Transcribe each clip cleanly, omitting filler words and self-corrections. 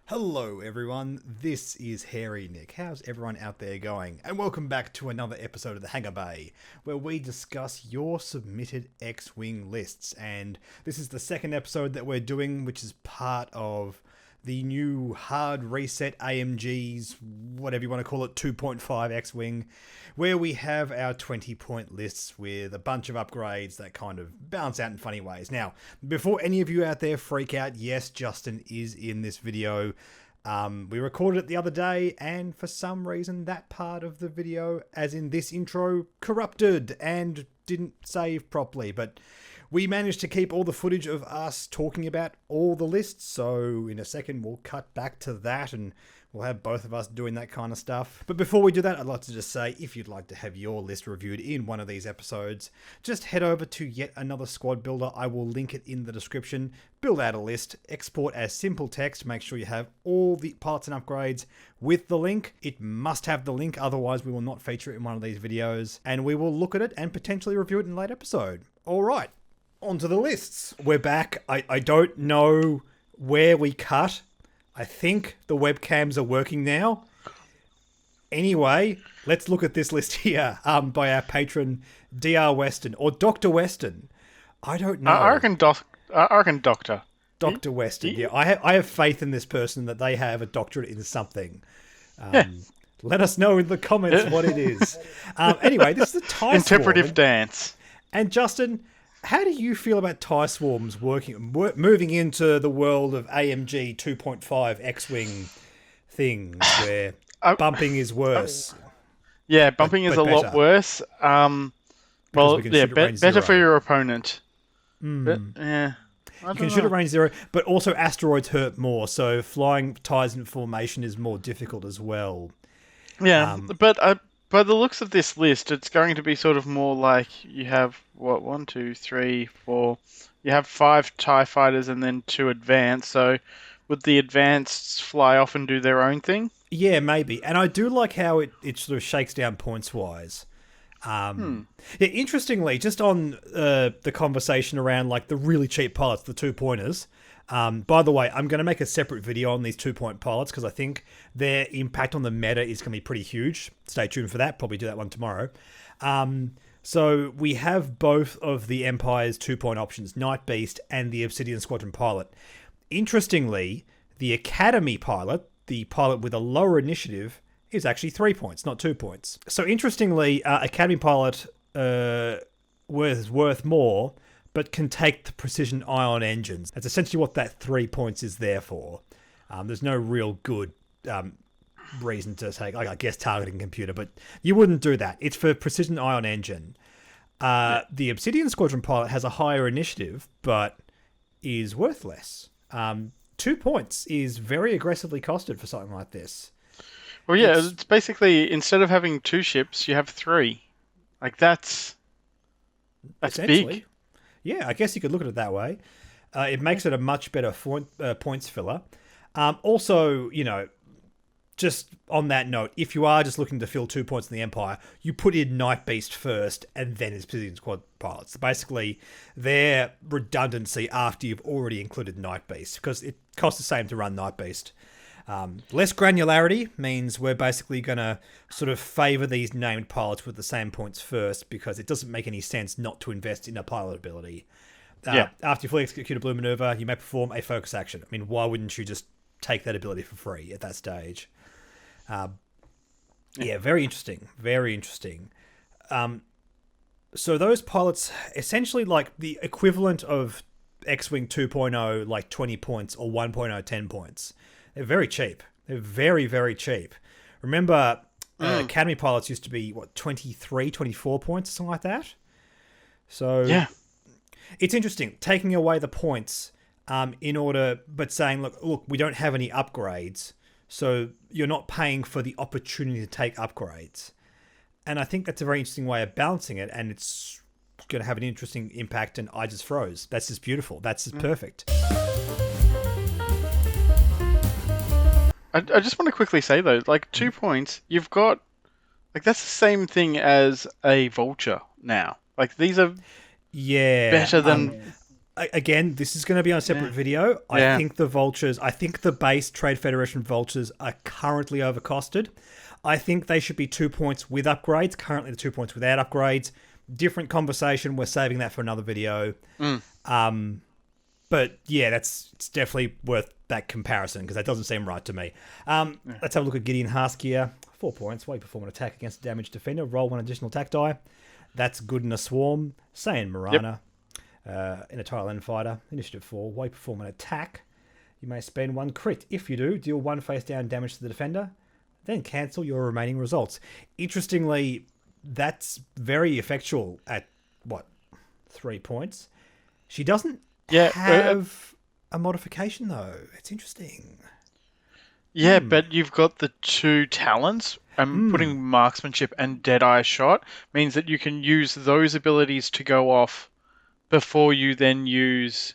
Hello everyone, this is Hairy Nick. How's everyone out there going? And welcome back to another episode of the Hangar Bay, where we discuss your submitted X-Wing lists. And this is the second episode that we're doing, which is part of the new hard reset AMG's, whatever you want to call it, 2.5 X-Wing, where we have our 20-point lists with a bunch of upgrades that kind of bounce out in funny ways. Now, before any of you out there freak out, yes, Justin is in this video. We recorded it the other day, and for some reason that part of the video, as in this intro, corrupted and didn't save properly, but we managed to keep all the footage of us talking about all the lists, so in a second we'll cut back to that and we'll have both of us doing that kind of stuff. But before we do that, I'd like to just say, if you'd like to have your list reviewed in one of these episodes, just head over to Yet Another Squad Builder. I will link it in the description. Build out a list, export as simple text, make sure you have all the parts and upgrades with the link. It must have the link, otherwise we will not feature it in one of these videos, and we will look at it and potentially review it in a late episode. All right. Onto the lists. We're back. I don't know where we cut. I think the webcams are working now. Anyway, let's look at this list here by our patron DRWeston or DRWeston. I don't know. I reckon Doctor. Dr. Weston. Yeah, I have faith in this person that they have a doctorate in something. Yeah. Let us know in the comments what it is. Anyway, this is the TIE Interpretive Swarm. dance. And Justin, how do you feel about TIE Swarms moving into the world of AMG 2.5 X-Wing things where bumping is worse? Yeah, bumping is a lot worse. Better for your opponent. But, yeah. You can shoot at range 0, but also asteroids hurt more, so flying TIEs in formation is more difficult as well. Yeah, but by the looks of this list, it's going to be sort of more like you have, 1, 2, 3, 4... You have 5 TIE fighters and then 2 advanced, so would the advanced fly off and do their own thing? Yeah, maybe. And I do like how it sort of shakes down points-wise. Yeah, interestingly, just on the conversation around like the really cheap pilots, the 2-pointers. By the way, I'm going to make a separate video on these 2-point pilots because I think their impact on the meta is going to be pretty huge. Stay tuned for that. Probably do that one tomorrow. So we have both of the Empire's 2-point options, Night Beast and the Obsidian Squadron pilot. Interestingly, the Academy pilot, the pilot with a lower initiative, is actually 3 points, not 2 points. So interestingly, Academy pilot worth more, but can take the precision ion engines. That's essentially what that 3 points is there for. There's no real good reason to take, like I guess, targeting computer, but you wouldn't do that. It's for precision ion engine. The Obsidian Squadron pilot has a higher initiative, but is worth less. 2 points is very aggressively costed for something like this. Well, yeah, it's basically, instead of having 2 ships, you have 3. Like, that's big. Yeah, I guess you could look at it that way. It makes it a much better points filler. Also, just on that note, if you are just looking to fill 2 points in the Empire, you put in Night Beast first and then Obsidian Squad pilots. Basically, their redundancy after you've already included Night Beast, because it costs the same to run Night Beast. Less granularity means we're basically going to sort of favour these named pilots with the same points first because it doesn't make any sense not to invest in a pilot ability. After you fully execute a blue maneuver, you may perform a focus action. I mean, why wouldn't you just take that ability for free at that stage? Yeah, very interesting. Very interesting. So those pilots, essentially like the equivalent of X-Wing 2.0, like 20 points, or 1.0, 10 points. They're very cheap. They're very, very cheap. Remember, Academy pilots used to be, 23, 24 points, or something like that? So, yeah. It's interesting, taking away the points but saying, look, we don't have any upgrades, so you're not paying for the opportunity to take upgrades. And I think that's a very interesting way of balancing it, and it's going to have an interesting impact, and I just froze. That's just beautiful. That's just perfect. I just want to quickly say, though, 2 points, you've got... that's the same thing as a Vulture now. These are better than... again, this is going to be on a separate video. I think the base Trade Federation vultures are currently overcosted. I think they should be 2 points with upgrades. Currently, the 2 points without upgrades. Different conversation. We're saving that for another video. But yeah, it's definitely worth that comparison because that doesn't seem right to me. Let's have a look at Gideon Hask here. 4 points. While you perform an attack against a damaged defender, roll 1 additional attack die. That's good in a swarm. Saiyan Marana. In a tile end fighter. Initiative 4. While you perform an attack, you may spend 1 crit. If you do, deal 1 face down damage to the defender. Then cancel your remaining results. Interestingly, that's very effectual at, 3 points. She doesn't have a modification, though. It's interesting. Yeah, but you've got the 2 talents. Putting marksmanship and Deadeye shot means that you can use those abilities to go off before you then use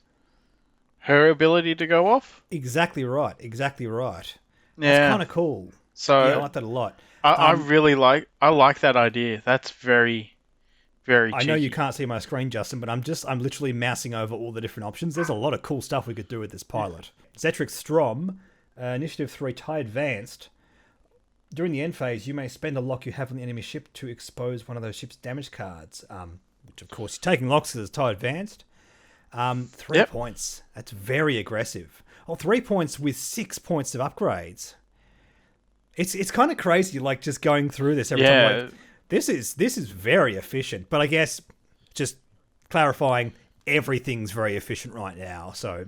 her ability to go off. Exactly right. Yeah. That's kind of cool. So yeah, I like that a lot. I really like that idea. That's very, very cheeky. I know you can't see my screen, Justin, but I'm literally mousing over all the different options. There's a lot of cool stuff we could do with this pilot. Zetric Strom, Initiative 3, tie advanced. During the end phase, you may spend a lock you have on the enemy ship to expose one of those ship's damage cards. Which, of course, you're taking locks because it's tie advanced. 3 points. That's very aggressive. 3 points with 6 points of upgrades. It's kind of crazy, like, just going through this every time. Like, this is very efficient. But I guess, just clarifying, everything's very efficient right now. So,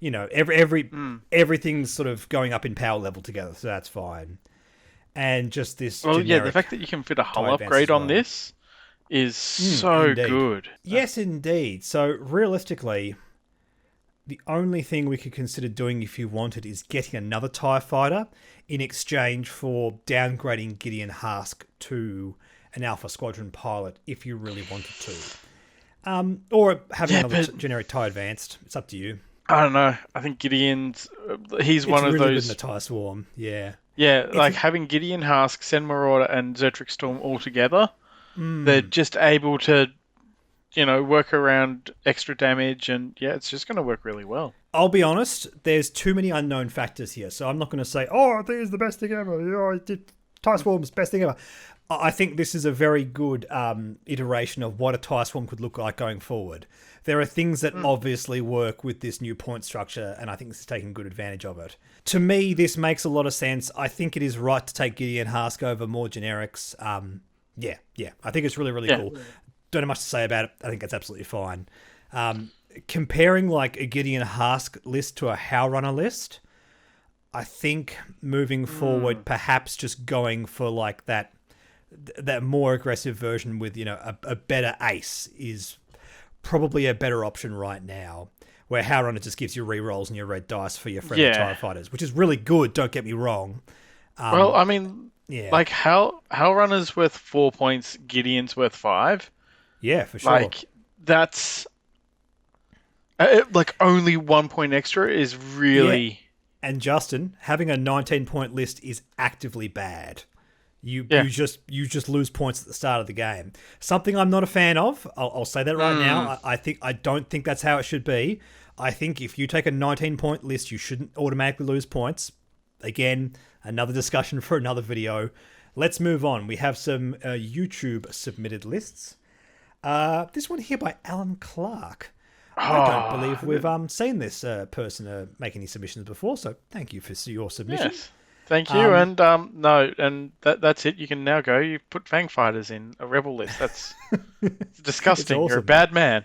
everything's sort of going up in power level together, so that's fine. And just this the fact that you can fit a hull upgrade on this is so good. Yes, indeed. So, realistically, the only thing we could consider doing if you wanted is getting another TIE fighter in exchange for downgrading Gideon Hask to an Alpha Squadron pilot if you really wanted to. Or having another generic TIE advanced. It's up to you. I don't know. I think Gideon's... He's one of really those... Good in the TIE Swarm, yeah. Yeah, like having Gideon Hask, Sen Marauder, and Zetric Storm all together, they're just able to, work around extra damage, and it's just going to work really well. I'll be honest, there's too many unknown factors here, so I'm not going to say, I think it's the best thing ever. TIE Swarm's best thing ever. I think this is a very good iteration of what a TIE Swarm could look like going forward. There are things that obviously work with this new point structure, and I think this is taking good advantage of it. To me, this makes a lot of sense. I think it is right to take Gideon Hask over more generics. I think it's really, really cool. Don't have much to say about it. I think that's absolutely fine. Comparing like a Gideon Hask list to a Howrunner list, I think moving forward, perhaps just going for like that more aggressive version with, a better ace is probably a better option right now, where Howrunner just gives you rerolls and your red dice for your friendly TIE fighters, which is really good, don't get me wrong. Well, I mean, like Howrunner's worth 4 points, Gideon's worth 5. Yeah, for sure. Like, that's... only 1 point extra is really... Yeah. And Justin, having a 19-point list is actively bad. You just lose points at the start of the game. Something I'm not a fan of. I'll say that right now. I don't think that's how it should be. I think if you take a 19-point list, you shouldn't automatically lose points. Again, another discussion for another video. Let's move on. We have some YouTube submitted lists. This one here by Alan Clark. I don't believe we've seen this person make any submissions before, so thank you for your submission. Yes. Thank you, and that's it. You can now go. You've put Fang Fighters in a Rebel list. That's disgusting. Awesome. You're a bad man.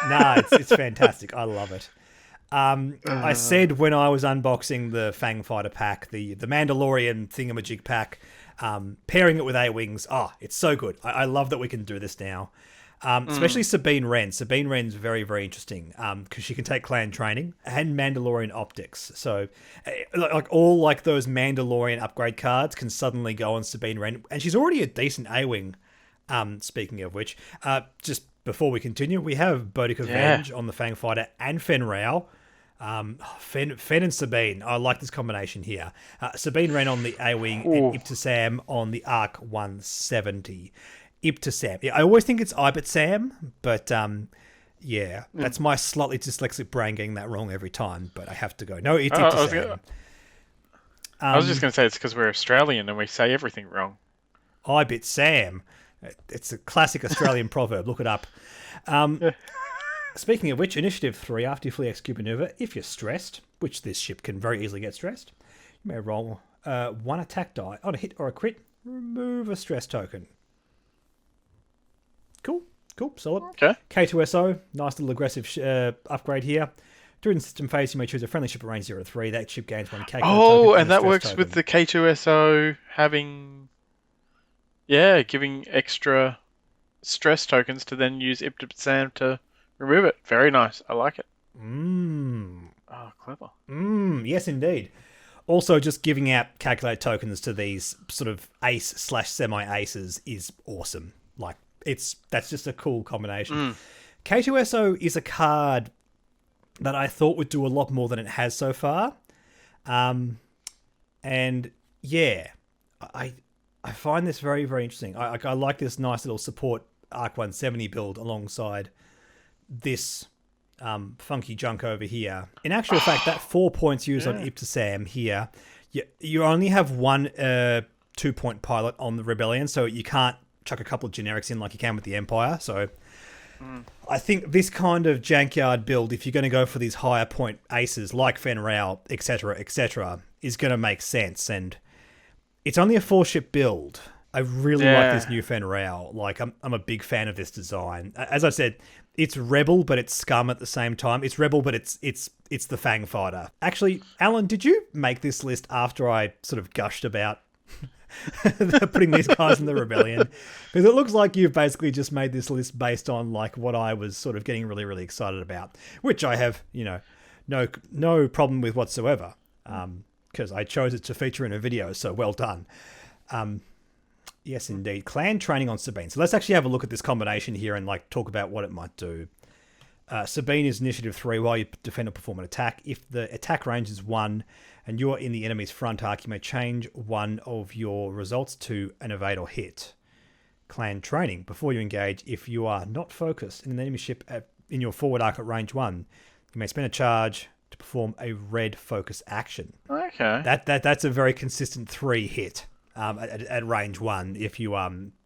Nah, it's fantastic. I love it. I said when I was unboxing the Fang Fighter pack, the Mandalorian thingamajig pack, pairing it with A-Wings, it's so good. I love that we can do this now. Especially Sabine Wren. Sabine Wren's very, very interesting because she can take clan training and Mandalorian optics. So, all those Mandalorian upgrade cards can suddenly go on Sabine Wren, and she's already a decent A-Wing. Speaking of which, just before we continue, we have Bodica Venge on the Fang Fighter and Fen Rao. Fen and Sabine. I like this combination here. Sabine Wren on the A-Wing and Ibtisam on the Arc 170. Ibtisam. Yeah, I always think it's Ibtisam, but Yeah, that's my slightly dyslexic brain getting that wrong every time, but I have to go. No, it's Sam. I was just going to say it's because we're Australian and we say everything wrong. I bit Sam. It's a classic Australian proverb. Look it up. Speaking of which, Initiative 3, after you fully execute maneuver, if you're stressed, which this ship can very easily get stressed, you may roll 1 attack die. On a hit or a crit, remove a stress token. Cool, solid. Okay. K2SO, nice little aggressive upgrade here. During the system phase, you may choose a friendly ship at range 0 to 3. That ship gains 1 K. Oh, and that works with the K2SO having... Yeah, giving extra stress tokens to then use Sam to remove it. Very nice. I like it. Oh, clever. Yes, indeed. Also, just giving out calculate tokens to these sort of ace/semi-aces is awesome. Like, that's just a cool combination. K2SO is a card that I thought would do a lot more than it has so far. And yeah, I find this very, very interesting. I like this nice little support Arc 170 build alongside this funky junk over here. In actual fact, that 4 points used on Ipsam here, you only have one 2-point pilot on the Rebellion, so you can't chuck a couple of generics in like you can with the Empire. So I think this kind of jankyard build, if you're going to go for these higher point aces like Fen Rao, etc., is going to make sense. And it's only a 4-ship build. I really like this new Fen Rao. Like, I'm a big fan of this design. As I said, it's Rebel, but it's Scum at the same time. It's Rebel, but it's the Fang Fighter. Actually, Alan, did you make this list after I sort of gushed about putting these guys in the Rebellion? Because it looks like you've basically just made this list based on like what I was sort of getting really, really excited about, which I have, no problem with whatsoever, because I chose it to feature in a video, so well done. Yes, indeed. Clan training on Sabine. So let's actually have a look at this combination here and like talk about what it might do. Sabine is Initiative 3 while you defend or perform an attack. If the attack range is 1 and you're in the enemy's front arc, you may change one of your results to an evade or hit. Clan training. Before you engage, if you are not focused in an enemy ship in your forward arc at range 1, you may spend a charge to perform a red focus action. Okay. That's a very consistent 3 hit at range 1 if you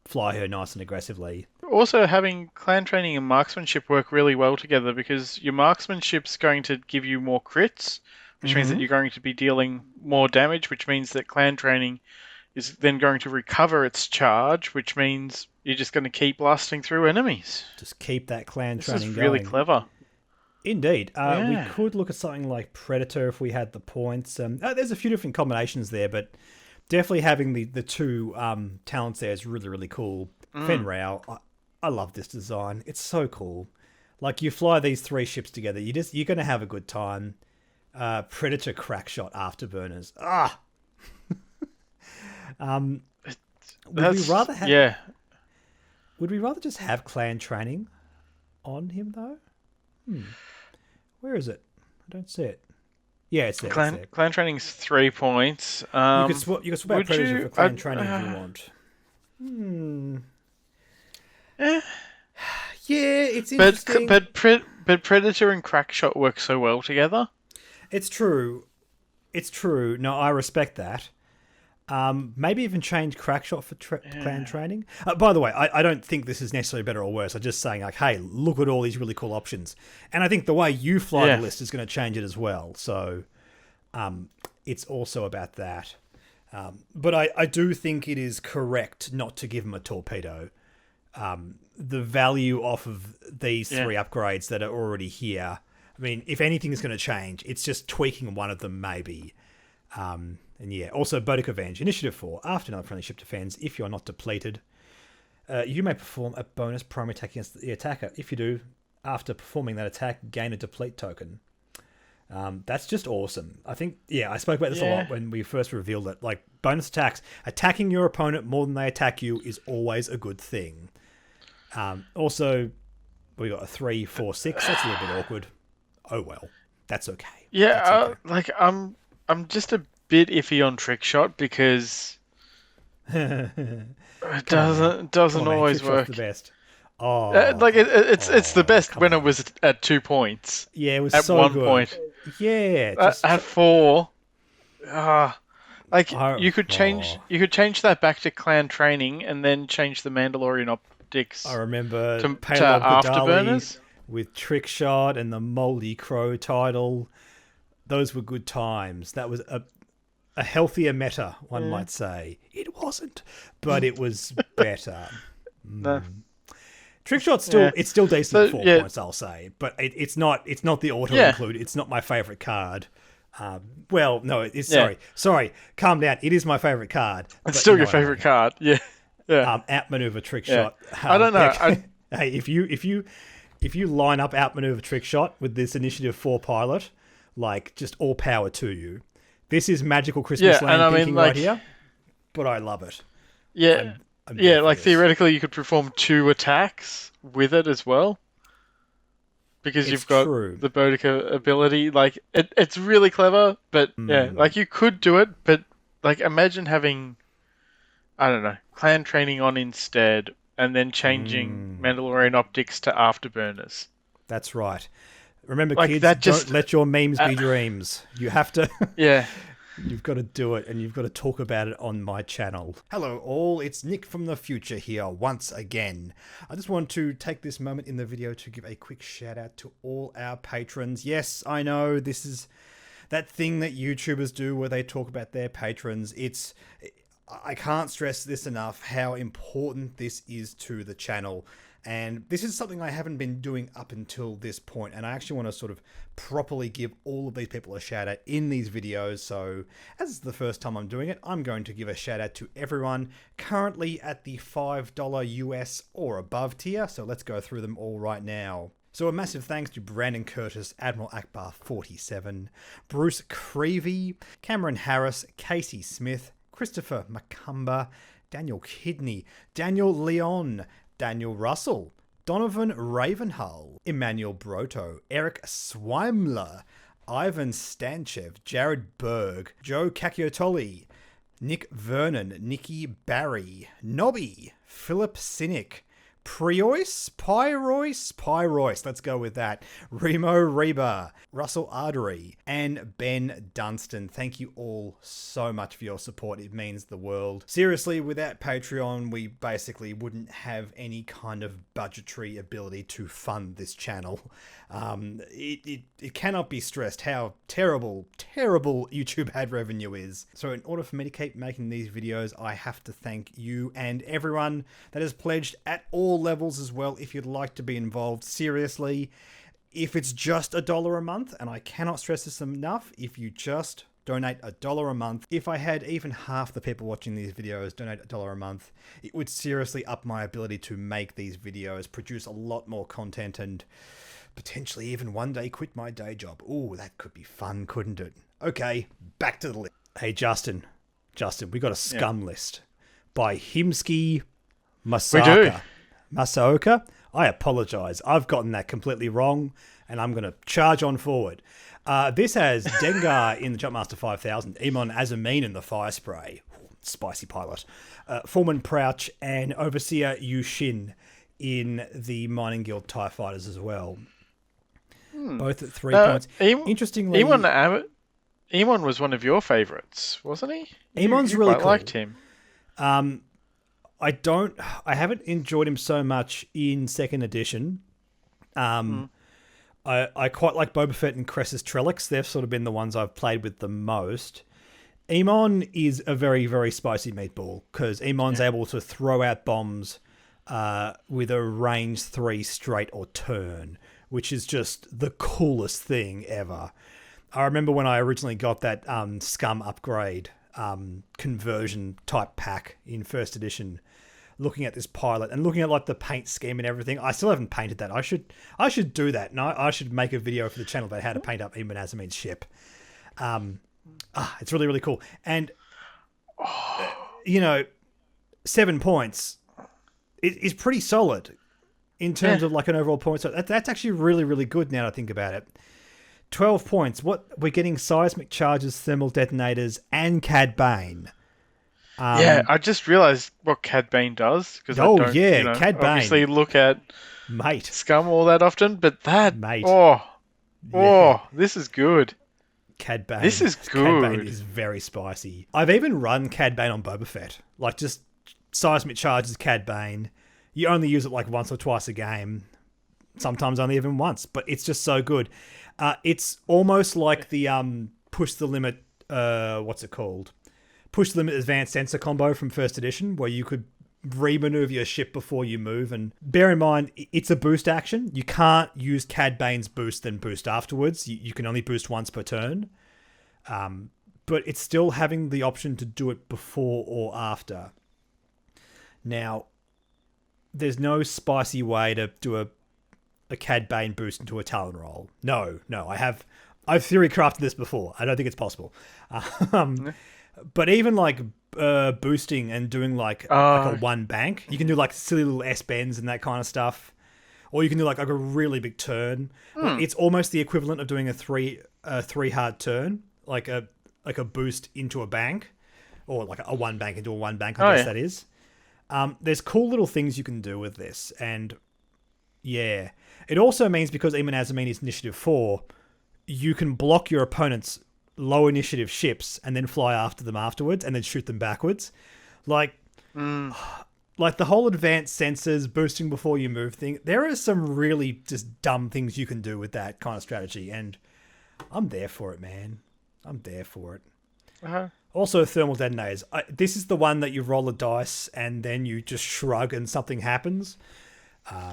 fly her nice and aggressively. Also, having clan training and marksmanship work really well together, because your marksmanship's going to give you more crits, which means that you're going to be dealing more damage, which means that clan training is then going to recover its charge, which means you're just going to keep blasting through enemies. Just keep that clan training going. This is really clever. Indeed. We could look at something like Predator if we had the points. There's a few different combinations there, but definitely having the two talents there is really, really cool. Fen Rao, I love this design. It's so cool. Like, you fly these 3 ships together, you're going to have a good time. Predator crackshot afterburners. Would we rather just have clan training on him though? Where is it? I don't see it. Yeah, it's there. Clan training's 3 points. You could swap out Predator for clan training if you want. Yeah, it's interesting. But Predator and Crackshot work so well together. It's true. No, I respect that. Maybe even change Crackshot for clan training. By the way, I don't think this is necessarily better or worse. I'm just saying, like, hey, look at all these really cool options. And I think the way you fly the list is going to change it as well. So it's also about that. But I do think it is correct not to give him a torpedo. The value off of these 3 upgrades that are already here, I mean, if anything is going to change, it's just tweaking one of them maybe. And yeah, also Bodic Avenge. Initiative 4. After another friendly ship defends, if you're not depleted, you may perform a bonus primary attack against the attacker. If you do, after performing that attack, gain a deplete token. That's just awesome. I think, I spoke about this a lot when we first revealed it. Like, bonus attacks. Attacking your opponent more than they attack you is always a good thing. Also, we got a 3, 4, 6. That's a little bit awkward. Oh well, that's okay. Yeah, that's okay. I'm just a bit iffy on trick shot because it doesn't always work. The best. It's the best when it on. was at 2 points. Yeah, it was At so one good. point. Yeah, At 4, I, you could change that back to clan training and then change the Mandalorian optics I remember to Paylob Gadali afterburners. with Trick Shot and the Moldy Crow title. Those were good times. That was a healthier meta, one might say. It wasn't, but it was better. No. Trick Shot's still it's still decent at 4 points, I'll say, but it's not the auto include. It's not my favorite card. Well, no, it's sorry, calm down. It is my favorite card. It's still your favorite card. Yeah. Outmaneuver Trick Shot. I don't know. Hey, if you line up Outmaneuver Trick Shot with this Initiative 4 pilot, like, just all power to you. This is magical Christmas land thinking right here, but I love it. Yeah. I'm theoretically you could perform 2 attacks with it as well. Because you've got the Boudica ability. Like, it's really clever, but you could do it, but imagine having, I don't know, clan training on instead, and then changing Mandalorian optics to afterburners. That's right. Remember, kids, don't let your memes be dreams. You have to... You've got to do it, and you've got to talk about it on my channel. Hello all, it's Nick from the future here once again. I just want to take this moment in the video to give a quick shout out to all our patrons. Yes, I know, this is that thing that YouTubers do where they talk about their patrons. I can't stress this enough, how important this is to the channel. And this is something I haven't been doing up until this point, and I actually want to sort of properly give all of these people a shout out in these videos. So as it's the first time I'm doing it, I'm going to give a shout out to everyone currently at the $5 US or above tier. So let's go through them all right now. So a massive thanks to Brandon Curtis, Admiral Akbar 47, Bruce Creevy, Cameron Harris, Casey Smith, Christopher McCumber, Daniel Kidney, Daniel Leon, Daniel Russell, Donovan Ravenhull, Emmanuel Broto, Eric Sweimler, Ivan Stanchev, Jared Berg, Joe Cacchiotoli, Nick Vernon, Nikki Barry, Nobby, Philip Cynic, Pyrois, let's go with that, Remo Reba, Russell Ardery, and Ben Dunstan. Thank you all so much for your support. It means the world. Seriously, without Patreon, we basically wouldn't have any kind of budgetary ability to fund this channel. It cannot be stressed how terrible YouTube ad revenue is. So in order for me to keep making these videos, I have to thank you and everyone that has pledged at all levels as well. If you'd like to be involved, seriously, if it's just $1 a month, and I cannot stress this enough, if you just donate $1 a month, if I had even half the people watching these videos donate $1 a month, it would seriously up my ability to make these videos, produce a lot more content, and potentially even one day quit my day job. Ooh, that could be fun, couldn't it? Okay, back to the list. Hey, Justin, we got a scum list by Himsky, Massaoka. I apologize. I've gotten that completely wrong, and I'm going to charge on forward. This has Dengar in the Jumpmaster 5000, Emon Azamin in the Fire Spray, spicy pilot, Foreman Prouch, and Overseer Yushin in the Mining Guild TIE Fighters as well. Both at 3 points. Interestingly, Emon was one of your favourites, wasn't he? Emon's really cool. Liked him. I haven't enjoyed him so much in 2nd edition. I quite like Boba Fett and Cressus Trellix. They've sort of been the ones I've played with the most. Emon is a very, very spicy meatball because Emon's able to throw out bombs with a range 3 straight or turn, which is just the coolest thing ever. I remember when I originally got that Scum upgrade conversion type pack in 1st edition, looking at this pilot and looking at like the paint scheme and everything. I still haven't painted that. I should do that, and I should make a video for the channel about how to paint up Emon Azamin's ship. It's really, really cool. And 7 points is pretty solid in terms of like an overall point. So that's actually really, really good now that I think about it. 12 points. What we're getting: seismic charges, thermal detonators, and Cad Bane. I just realised what Cad Bane does because I don't, Cad Bane, obviously look at mate, Scum all that often. But that, mate, this is good. Cad Bane. This is Cad Bane good. is very spicy. I've even run Cad Bane on Boba Fett, like just seismic charges Cad Bane. You only use it like once or twice a game, sometimes only even once, but it's just so good. It's almost like the push the limit. What's it called? Push the limit advanced sensor combo from first edition, where you could remaneuver your ship before you move. And bear in mind, it's a boost action. You can't use Cad Bane's boost then boost afterwards. You can only boost once per turn. But it's still having the option to do it before or after. Now, there's no spicy way to do a Cad Bane boost into a Talon roll. No, I've theory crafted this before. I don't think it's possible. But even like boosting and doing like a one bank, you can do like silly little S bends and that kind of stuff, or you can do like a really big turn. It's almost the equivalent of doing a three hard turn, like a boost into a bank, or like a one bank into a one bank. I guess that is. There's cool little things you can do with this, and yeah, it also means because Eamon Azamine is initiative 4, you can block your opponent's low initiative ships and then fly after them afterwards and then shoot them backwards. Like the whole advanced sensors, boosting before you move thing, there are some really just dumb things you can do with that kind of strategy, and I'm there for it, man. I'm there for it. Also, thermal detonators. This is the one that you roll a dice and then you just shrug and something happens.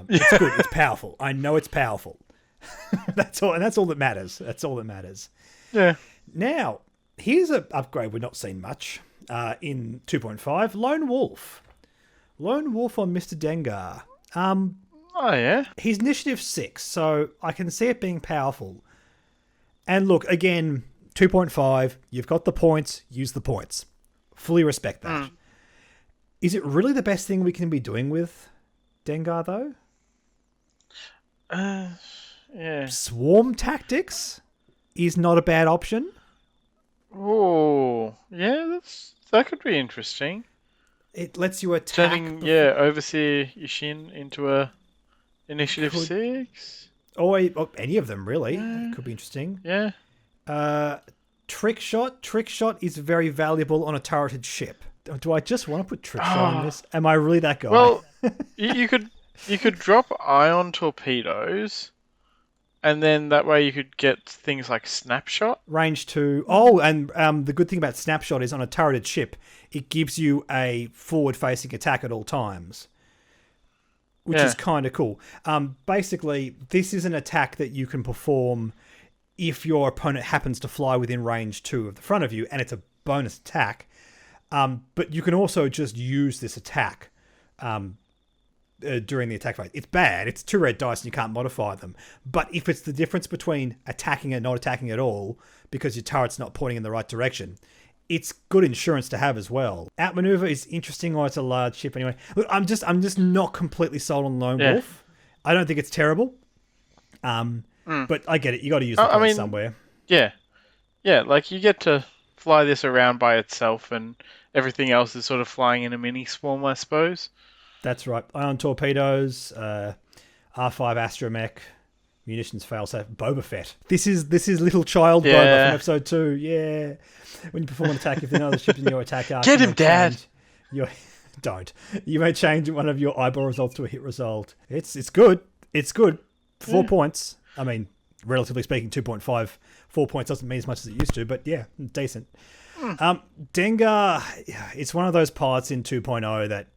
It's good. It's powerful. I know it's powerful. That's all, and that's all that matters. That's all that matters. Yeah. Now, here's an upgrade we've not seen much in 2.5. Lone Wolf. Lone Wolf on Mr. Dengar. He's initiative 6, so I can see it being powerful. And look, again, 2.5, you've got the points, use the points. Fully respect that. Is it really the best thing we can be doing with Dengar, though? Yeah. Swarm tactics is not a bad option. Oh, yeah, that could be interesting. It lets you attack. Turning, Overseer Yashin into a initiative 6. Or any of them, really. It could be interesting. Yeah. Trick shot. Trick shot is very valuable on a turreted ship. Do I just want to put trick shot on this? Am I really that guy? Well, you could drop ion torpedoes, and then that way you could get things like snapshot. Range 2. Oh, and the good thing about snapshot is on a turreted ship, it gives you a forward-facing attack at all times, which is kind of cool. Basically, this is an attack that you can perform if your opponent happens to fly within range 2 of the front of you, and it's a bonus attack. But you can also just use this attack during the attack phase. It's bad. It's 2 red dice and you can't modify them. But if it's the difference between attacking and not attacking at all, because your turret's not pointing in the right direction, it's good insurance to have as well. Outmaneuver is interesting, or it's a large ship anyway. Look, I'm just not completely sold on Lone Wolf. I don't think it's terrible. But I get it. You got to use the points somewhere. Yeah. Yeah, like you get to fly this around by itself and everything else is sort of flying in a mini swarm, I suppose. That's right. Ion torpedoes, R5 astromech, munitions failsafe, Boba Fett. This is little child Boba from episode 2. Yeah. When you perform an attack, if there are other ships in your attack arc, get him, Dad. Don't. You may change one of your eyeball results to a hit result. It's good. It's good. 4 points. I mean, relatively speaking, 2.5, 4 points doesn't mean as much as it used to, but yeah, decent. Dengar, it's one of those pilots in 2.0 that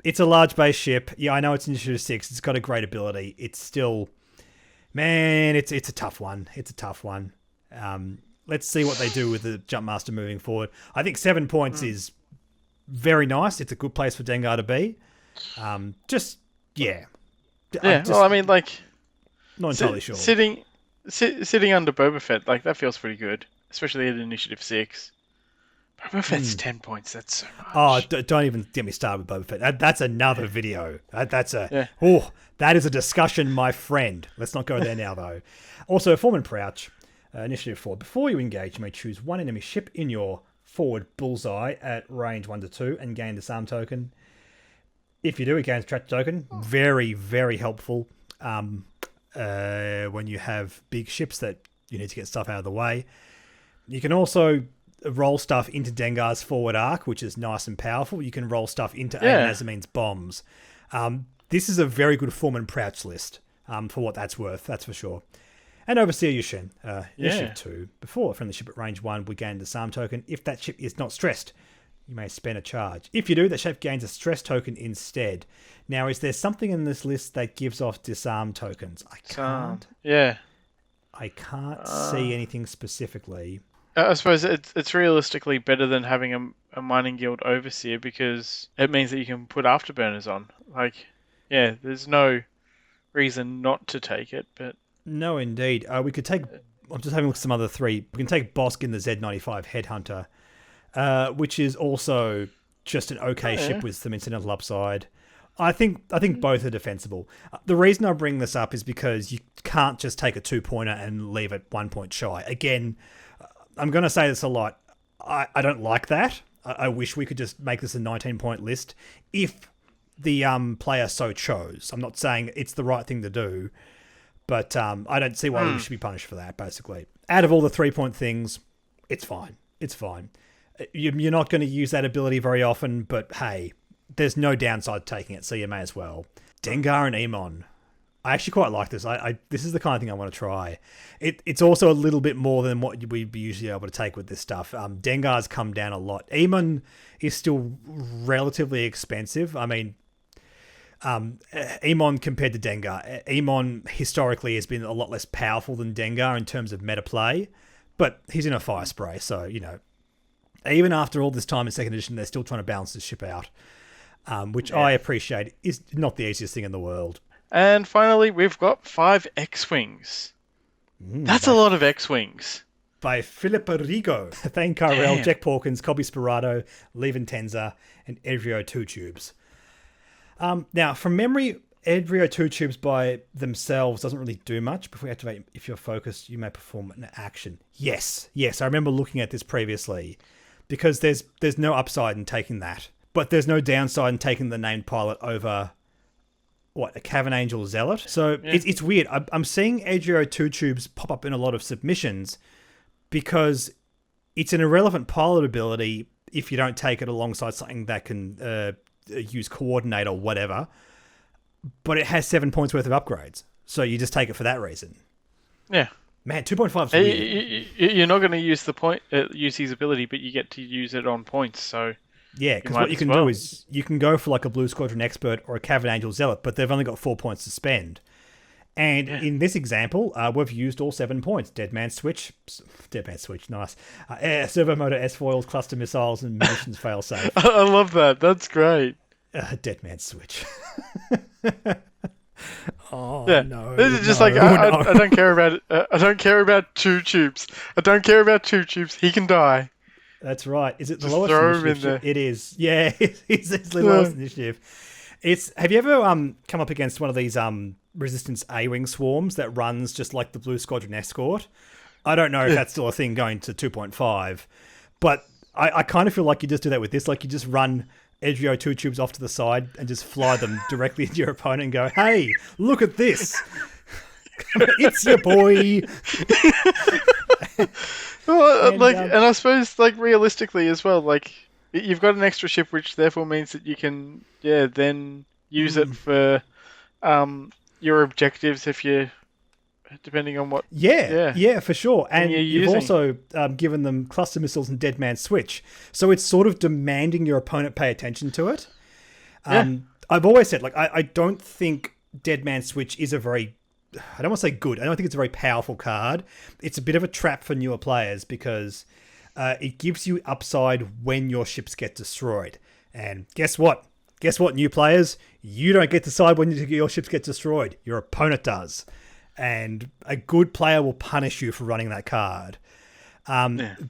it's a large base ship. Yeah, I know it's initiative 6. It's got a great ability. It's still, man, it's a tough one. It's a tough one. Let's see what they do with the Jumpmaster moving forward. I think 7 points is very nice. It's a good place for Dengar to be. Not entirely sure. Sitting under Boba Fett, like that feels pretty good, especially at initiative 6. Boba Fett's 10 points. That's so much. Oh, don't even get me started with Boba Fett. That's another video. That is a discussion, my friend. Let's not go there now, though. Also, Foreman Prouch, initiative 4. Before you engage, you may choose one enemy ship in your forward bullseye at range 1 to 2 and gain disarm token. If you do, it gains a tractor token. Very, very helpful when you have big ships that you need to get stuff out of the way. You can also roll stuff into Dengar's forward arc, which is nice and powerful. You can roll stuff into Aiden Azamine's bombs. This is a very good form and Prouch list for what that's worth, that's for sure. And Overseer Yushin, ship 2. Before friendly ship at range 1, we gain a disarm token. If that ship is not stressed, you may spend a charge. If you do, that ship gains a stress token instead. Now, is there something in this list that gives off disarm tokens? I can't. I can't see anything specifically. I suppose it's realistically better than having a mining guild overseer because it means that you can put afterburners on. There's no reason not to take it, but... No, indeed. We could take... I'm just having a look at some other 3. We can take Bosk in the Z95 Headhunter, which is also just an okay ship with some incidental upside. I think both are defensible. The reason I bring this up is because you can't just take a 2-pointer and leave it 1 point shy. Again, I'm going to say this a lot. I don't like that. I wish we could just make this a 19-point list if the player so chose. I'm not saying it's the right thing to do, but I don't see why we should be punished for that, basically. Out of all the 3-point things, it's fine. It's fine. You're not going to use that ability very often, but hey, there's no downside to taking it, so you may as well. Dengar and Emon. I actually quite like this. This is the kind of thing I want to try. It's also a little bit more than what we'd be usually able to take with this stuff. Dengar's come down a lot. Emon is still relatively expensive. I mean, Emon compared to Dengar. Emon historically has been a lot less powerful than Dengar in terms of meta play, but he's in a fire spray, so, you know, even after all this time in second edition, they're still trying to balance this ship out, which I appreciate is not the easiest thing in the world. And finally, we've got 5 X-Wings. That's a lot of X-Wings. By Philliparrio, Thane Carrell, Jack Pawkins, Cobby Sperato, Leven Tenza, and Edrio Two Tubes. Now, from memory, Edrio Two Tubes by themselves doesn't really do much. Before you activate, if you're focused, you may perform an action. Yes, I remember looking at this previously, because there's no upside in taking that. But there's no downside in taking the named pilot over... a Cavern Angel Zealot? So it's weird. I'm seeing Edrio Two Tubes pop up in a lot of submissions because it's an irrelevant pilot ability if you don't take it alongside something that can use Coordinate or whatever. But it has 7 points worth of upgrades. So you just take it for that reason. Yeah. Man, 2.5 is weird. You're not going to use his ability, but you get to use it on points, so... Yeah, because what you can do is you can go for like a Blue Squadron Expert or a Cavern Angel Zealot, but they've only got 4 points to spend. And in this example, we've used all 7 points. Dead Man Switch, nice. Servo Motor S-Foils, Cluster Missiles, and Munitions Failsafe. I love that. That's great. Dead Man Switch. No. This is just I don't care about it. I don't care about Two Tubes. I don't care about Two Tubes. He can die. That's right. Is it the lowest initiative? It is. Yeah, it's the lowest initiative. Have you ever come up against one of these Resistance A-Wing swarms that runs just like the Blue Squadron Escort? I don't know if that's still a thing going to 2.5, but I kind of feel like you just do that with this. Like you just run Edrio Two Tubes off to the side and just fly them directly into your opponent and go, hey, look at this. It's your boy. Well, and I suppose, realistically as well, you've got an extra ship, which therefore means that you can, then use it for your objectives if you, depending on what. Yeah, for sure. And you've also given them cluster missiles and Dead Man Switch, so it's sort of demanding your opponent pay attention to it. I've always said, I don't think Dead Man Switch is a very... I don't want to say good. I don't think it's a very powerful card. It's a bit of a trap for newer players because it gives you upside when your ships get destroyed. And guess what? New players? You don't get to decide when your ships get destroyed. Your opponent does. And a good player will punish you for running that card.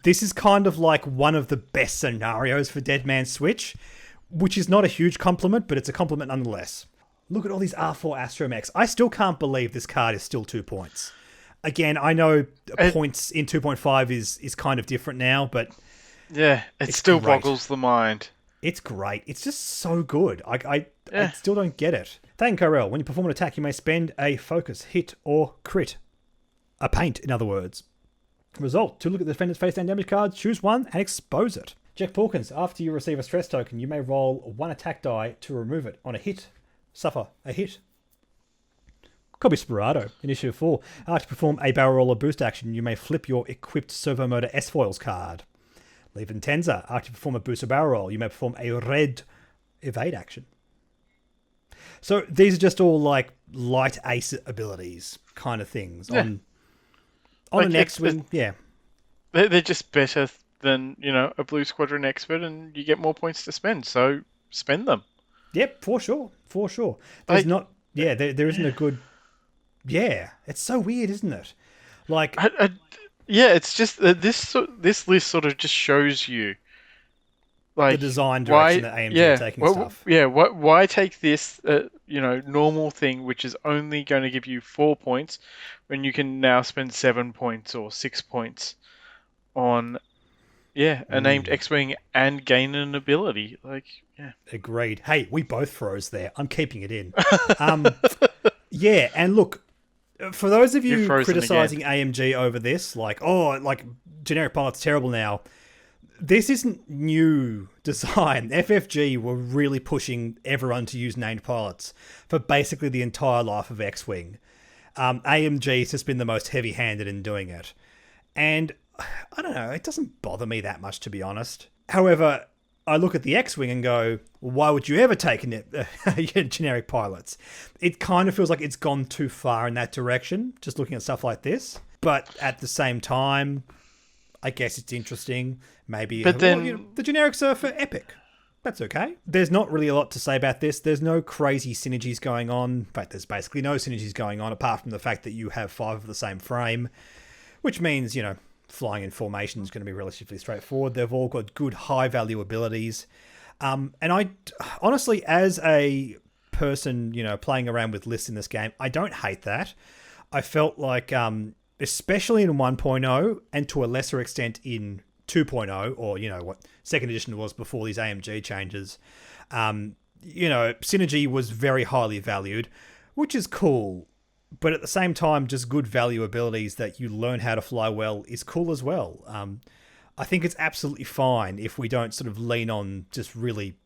This is kind of like one of the best scenarios for Dead Man Switch, which is not a huge compliment, but it's a compliment nonetheless. Look at all these R4 Astromechs. I still can't believe this card is still 2 points. Again, I know points in 2.5 is kind of different now, but Yeah, it It's still great. boggles the mind. It's great. It's just so good. I Yeah. still don't get it. Thankarel, when you perform an attack, you may spend a focus, hit, or crit. A paint, in other words. Result, to look at the defender's face down damage card, choose one and expose it. Jack Porkins, after you receive a stress token, you may roll one attack die to remove it. On a hit, suffer a hit. Kobe Sperado, Initiative 4. After you perform a barrel roll or boost action, you may flip your equipped servo motor S-foils card. Leven Tenza, after you perform a boost or barrel roll, you may perform a red evade action. So these are just all like light ace abilities kind of things. Yeah. On Like, an X-Wing, yeah. They're just better than, a Blue Squadron expert, and you get more points to spend, so spend them. Yep, for sure. There's not... Yeah, there isn't a good... Yeah, it's so weird, isn't it? Like... Yeah, it's just this list sort of just shows you like the design direction that AMG are taking stuff. Yeah, why take this normal thing which is only going to give you 4 points when you can now spend 7 points or 6 points on a named X-Wing and gain an ability. Like, yeah. Agreed. Hey, we both froze there. I'm keeping it in. Yeah, and look, for those of you criticizing AMG over this, like generic pilot's terrible now, this isn't new design. FFG were really pushing everyone to use named pilots for basically the entire life of X-Wing. AMG has just been the most heavy-handed in doing it. And I don't know, it doesn't bother me that much, to be honest. However, I look at the X-Wing and go, why would you ever take generic pilots? It kind of feels like it's gone too far in that direction, just looking at stuff like this. But at the same time, I guess it's interesting. Maybe the generics are for Epic. That's okay. There's not really a lot to say about this. There's no crazy synergies going on. In fact, there's basically no synergies going on apart from the fact that you have 5 of the same frame, which means, flying in formation is going to be relatively straightforward. They've all got good high-value abilities. And I, honestly, as a person, playing around with lists in this game, I don't hate that. I felt like, especially in 1.0 and to a lesser extent in 2.0, or, what second edition was before these AMG changes, synergy was very highly valued, which is cool. But at the same time, just good value abilities that you learn how to fly well is cool as well. I think it's absolutely fine if we don't sort of lean on just really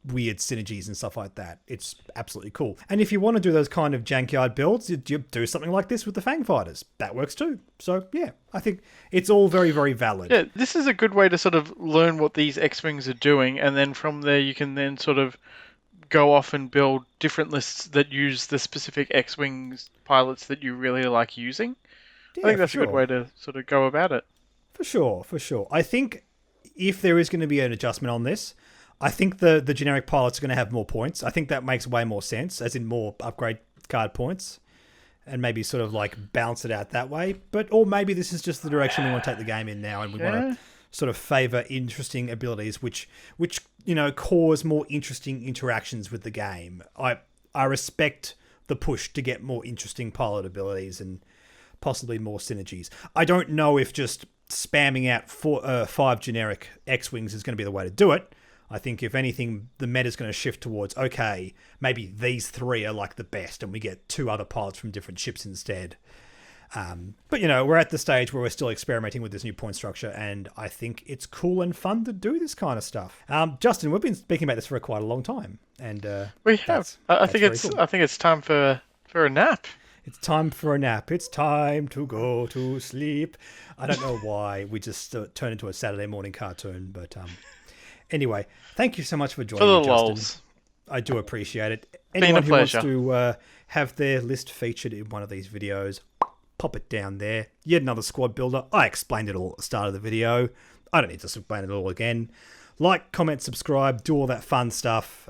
weird synergies and stuff like that. It's absolutely cool. And if you want to do those kind of jankyard builds, you do something like this with the Fang Fighters. That works too. So, yeah, I think it's all very, very valid. Yeah, this is a good way to sort of learn what these X-Wings are doing, and then from there you can then sort of go off and build different lists that use the specific X-Wings pilots that you really like using. Yeah, I think that's a good way to sort of go about it. For sure. I think if there is going to be an adjustment on this, I think the generic pilots are going to have more points. I think that makes way more sense, as in more upgrade card points, and maybe sort of like balance it out that way. Or maybe this is just the direction we want to take the game in now, and we want to sort of favor interesting abilities, which cause more interesting interactions with the game. I respect the push to get more interesting pilot abilities and possibly more synergies. I don't know if just spamming out 5 generic X-Wings is going to be the way to do it. I think, if anything, the meta's going to shift towards, okay, maybe these 3 are like the best and we get 2 other pilots from different ships instead. But, we're at the stage where we're still experimenting with this new point structure, and I think it's cool and fun to do this kind of stuff. Justin, we've been speaking about this for quite a long time, and we have. I think it's time for a nap. It's time for a nap. It's time to go to sleep. I don't know why we just turned into a Saturday morning cartoon, but anyway, thank you so much for joining me, Justin. Lols. I do appreciate it. Anyone who wants to have their list featured in one of these videos, pop it down there. Yet another squad builder. I explained it all at the start of the video. I don't need to explain it all again. Like, comment, subscribe, do all that fun stuff.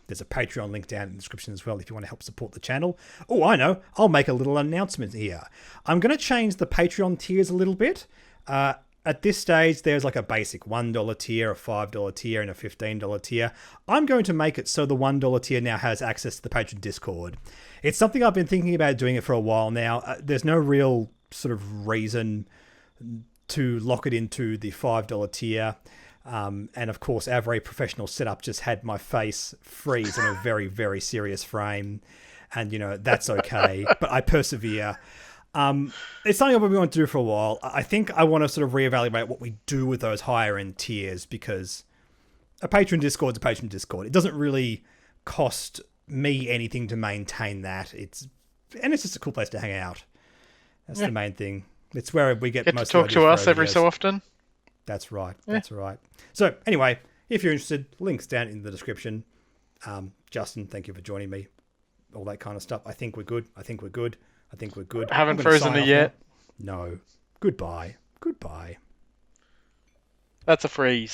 There's a Patreon link down in the description as well if you want to help support the channel. Oh, I know. I'll make a little announcement here. I'm going to change the Patreon tiers a little bit. At this stage, there's like a basic $1 tier, a $5 tier, and a $15 tier. I'm going to make it so the $1 tier now has access to the Patreon Discord. It's something I've been thinking about doing it for a while now. There's no real sort of reason to lock it into the $5 tier. And of course, our very professional setup just had my face freeze in a very, very serious frame. And, that's okay. But I persevere. It's something I've been wanting to do for a while. I think I want to sort of reevaluate what we do with those higher end tiers, because a patron Discord's a patron Discord. It doesn't really cost me anything to maintain that. It's just a cool place to hang out. That's the main thing. It's where we get most to talk of to us every so often. That's right. Yeah. That's right. So anyway, if you're interested, links down in the description. Justin, thank you for joining me. All that kind of stuff. I think we're good. I think we're good. Haven't frozen it yet. Now. No. Goodbye. That's a freeze.